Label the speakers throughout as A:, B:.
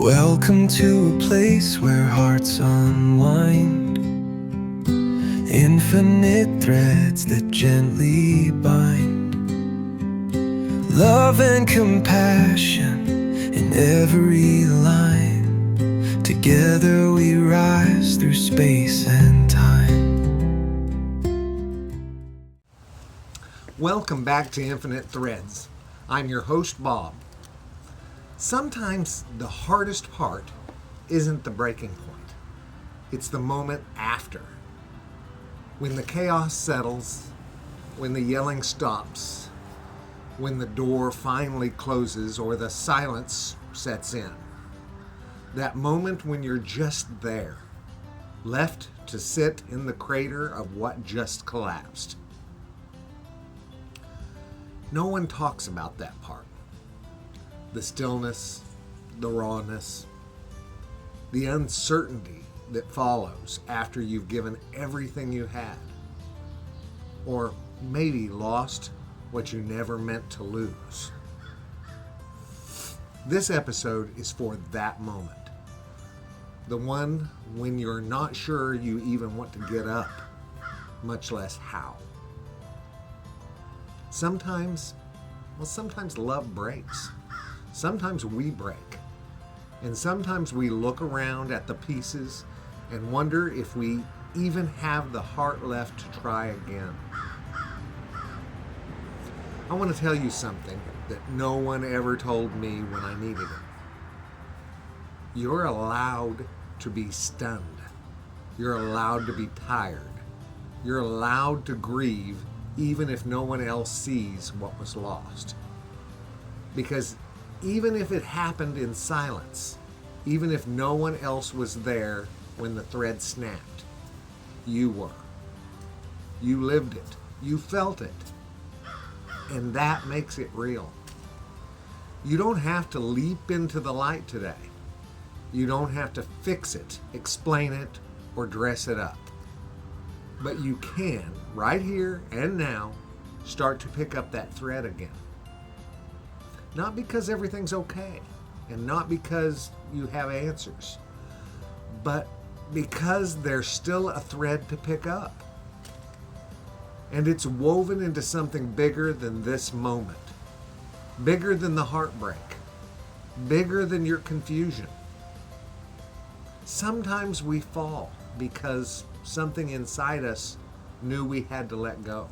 A: Welcome to a place where hearts unwind, infinite threads that gently bind, love and compassion in every line. Together we rise through space and time.
B: Welcome back to Infinite Threads. I'm your host, Bob. Sometimes the hardest part isn't the breaking point. It's the moment after. When the chaos settles, when the yelling stops, when the door finally closes or the silence sets in. That moment when you're just there, left to sit in the crater of what just collapsed. No one talks about that part. The stillness, the rawness, the uncertainty that follows after you've given everything you had, or maybe lost what you never meant to lose. This episode is for that moment, the one when you're not sure you even want to get up, much less how. Sometimes love breaks. Sometimes we break. And sometimes we look around at the pieces and wonder if we even have the heart left to try again. I want to tell you something that no one ever told me when I needed it. You're allowed to be stunned. You're allowed to be tired. You're allowed to grieve even if no one else sees what was lost. Because even if it happened in silence, even if no one else was there when the thread snapped, you were. You lived it. You felt it. And that makes it real. You don't have to leap into the light today. You don't have to fix it, explain it, or dress it up. But you can, right here and now, start to pick up that thread again. Not because everything's okay, and not because you have answers, but because there's still a thread to pick up. And it's woven into something bigger than this moment, bigger than the heartbreak, bigger than your confusion. Sometimes we fall because something inside us knew we had to let go,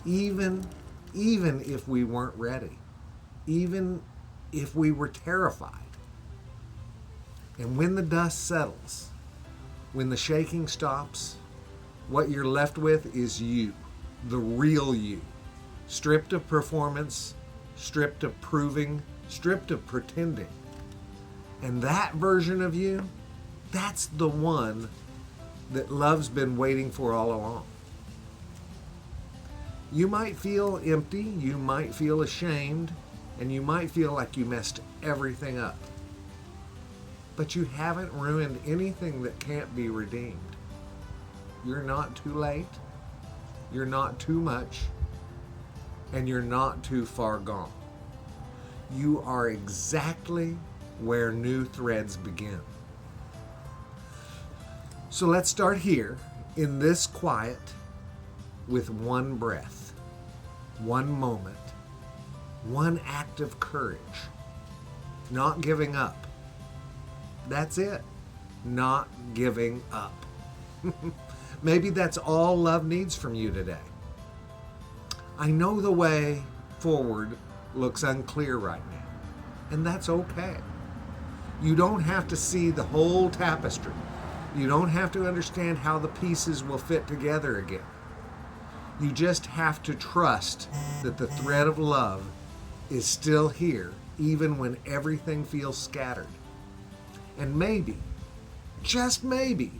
B: even if we weren't ready. Even if we were terrified. And when the dust settles, when the shaking stops, what you're left with is you, the real you, stripped of performance, stripped of proving, stripped of pretending. And that version of you, that's the one that love's been waiting for all along. You might feel empty, you might feel ashamed, and you might feel like you messed everything up. But you haven't ruined anything that can't be redeemed. You're not too late, you're not too much, and you're not too far gone. You are exactly where new threads begin. So let's start here in this quiet with one breath, one moment, one act of courage, not giving up. That's it, not giving up. Maybe that's all love needs from you today. I know the way forward looks unclear right now, and that's okay. You don't have to see the whole tapestry. You don't have to understand how the pieces will fit together again. You just have to trust that the thread of love is still here, even when everything feels scattered. And maybe, just maybe,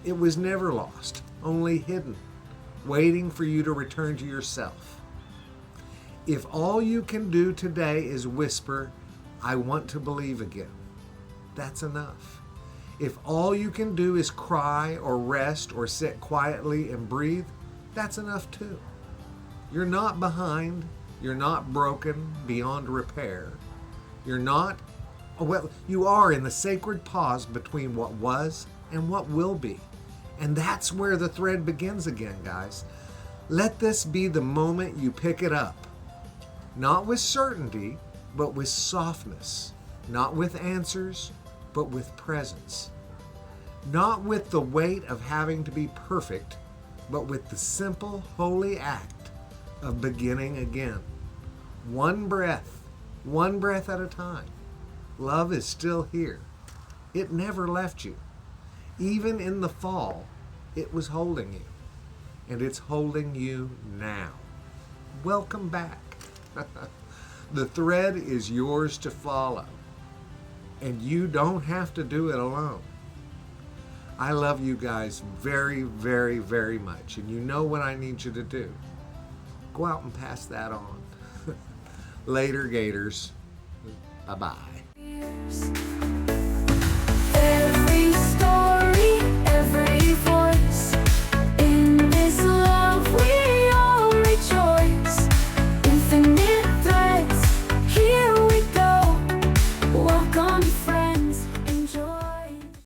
B: it was never lost, only hidden, waiting for you to return to yourself. If all you can do today is whisper, "I want to believe again," that's enough. If all you can do is cry or rest or sit quietly and breathe, that's enough too. You're not behind. You're not broken beyond repair. You're not Well, you are in the sacred pause between what was and what will be. And that's where the thread begins again, guys. Let this be the moment you pick it up. Not with certainty, but with softness. Not with answers, but with presence. Not with the weight of having to be perfect, but with the simple, holy act of beginning again. One breath at a time. Love is still here. It never left you. Even in the fall, it was holding you. And it's holding you now. Welcome back. The thread is yours to follow. And you don't have to do it alone. I love you guys very, very, very much. And you know what I need you to do. Go out and pass that on. Later, Gators. Bye-bye.